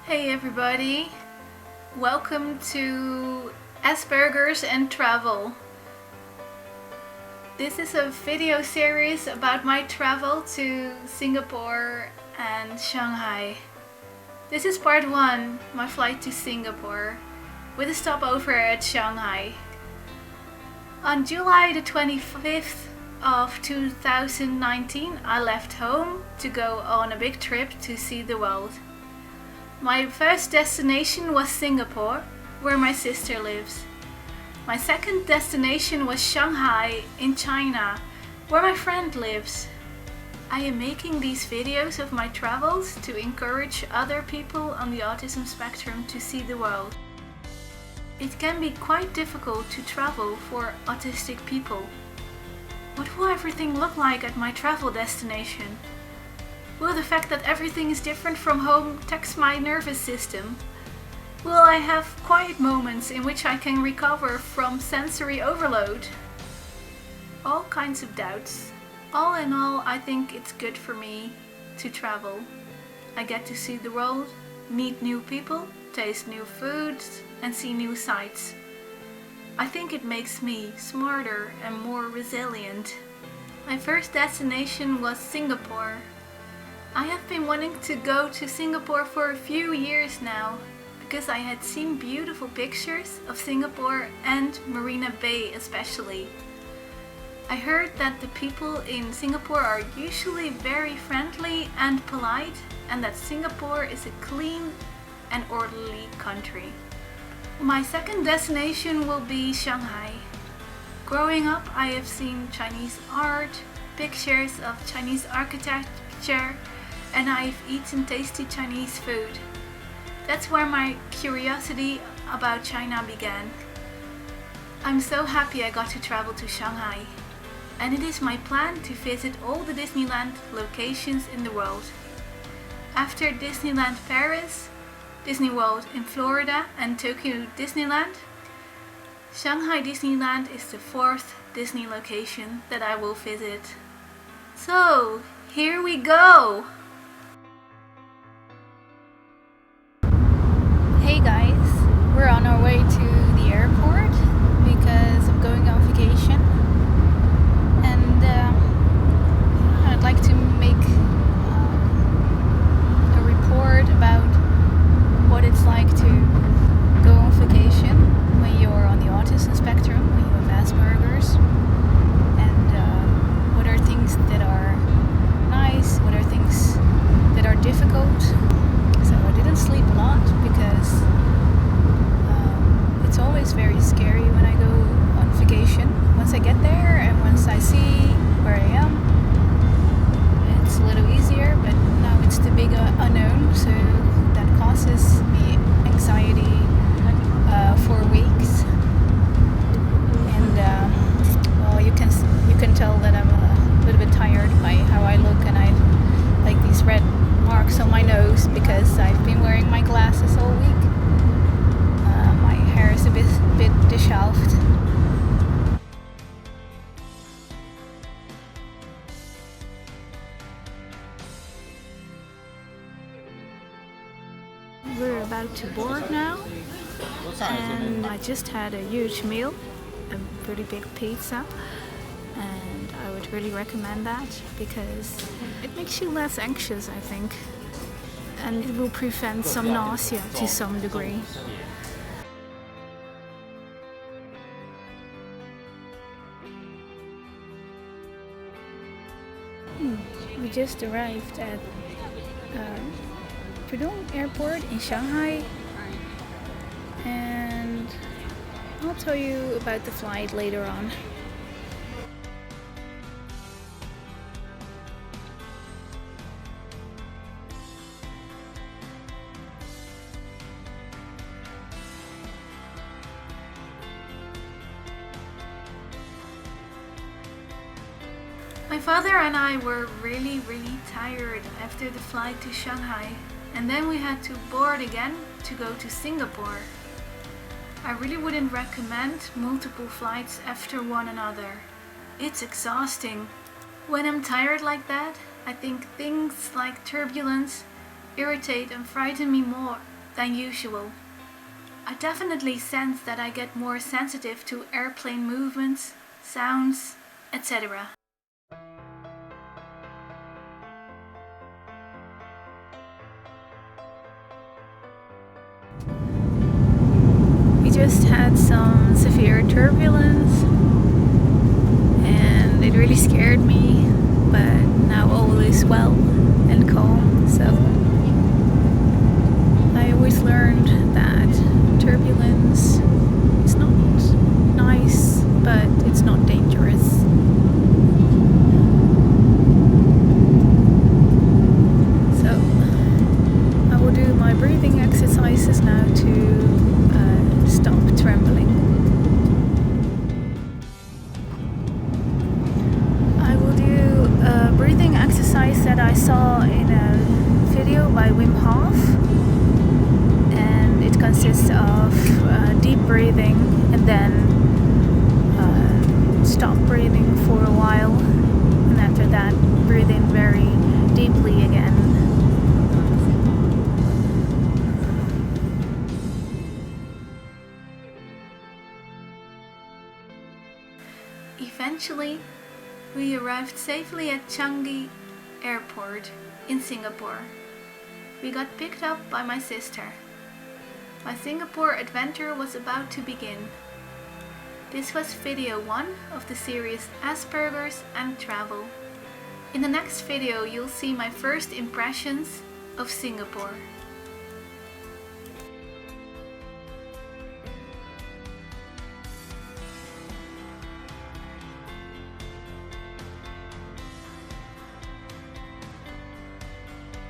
Hey everybody, welcome to Asperger's and Travel. This is a video series about my travel to Singapore and Shanghai. This is part 1, my flight to Singapore, with a stopover at Shanghai. On July the 25th of 2019, I left home to go on a big trip to see the world. My first destination was Singapore, where my sister lives. My second destination was Shanghai in China, where my friend lives. I am making these videos of my travels to encourage other people on the autism spectrum to see the world. It can be quite difficult to travel for autistic people. What will everything look like at my travel destination? Will the fact that everything is different from home tax my nervous system? Will I have quiet moments in which I can recover from sensory overload? All kinds of doubts. All in all, I think it's good for me to travel. I get to see the world, meet new people, taste new foods, and see new sights. I think it makes me smarter and more resilient. My first destination was Singapore. I have been wanting to go to Singapore for a few years now, because I had seen beautiful pictures of Singapore and Marina Bay especially. I heard that the people in Singapore are usually very friendly and polite, and that Singapore is a clean and orderly country. My second destination will be Shanghai. Growing up, I have seen Chinese art, pictures of Chinese architecture, and I've eaten tasty Chinese food. That's where my curiosity about China began. I'm so happy I got to travel to Shanghai, and it is my plan to visit all the Disneyland locations in the world. After Disneyland Paris, Disney World in Florida, and Tokyo Disneyland, Shanghai Disneyland is the 4th Disney location that I will visit. So, here we go! Hey guys, we're on our way to the airport because I'm going on vacation, and I'd like to make a report about what it's like to go on vacation when you're on the autism spectrum, when you have Asperger's, and what are things that are nice, what are things that are difficult. So I didn't sleep a lot because it's always very scary when I go on vacation. Once I get there and once I see where I am, it's a little easier, but now it's the big unknown, so that causes me anxiety for weeks. And well, you can tell that I'm a little bit tired by how I look, and I have like these red marks on my nose because I've been wearing my glasses all week. My hair is a bit disheveled. We're about to board now, and I just had a huge meal, a pretty big pizza, and I would really recommend that because it makes you less anxious, I think, and it will prevent some nausea to some degree. We just arrived at Pudong Airport in Shanghai, and I'll tell you about the flight later on. My father and I were really tired after the flight to Shanghai, and then we had to board again to go to Singapore. I really wouldn't recommend multiple flights after one another. It's exhausting. When I'm tired like that, I think things like turbulence irritate and frighten me more than usual. I definitely sense that I get more sensitive to airplane movements, sounds, etc. We just had some severe turbulence and it really scared me, but now all is well and calm. So I always learned that turbulence is not nice, but it's not dangerous. So I will do my breathing exercises now to stop trembling. I will do a breathing exercise that I saw in a video by Wim Hof, and it consists of deep breathing and then stop breathing for a while, and after that breathe in very deeply again. Eventually, we arrived safely at Changi Airport in Singapore. We got picked up by my sister. My Singapore adventure was about to begin. This was video 1 of the series Asperger's and Travel. In the next video you'll see my first impressions of Singapore.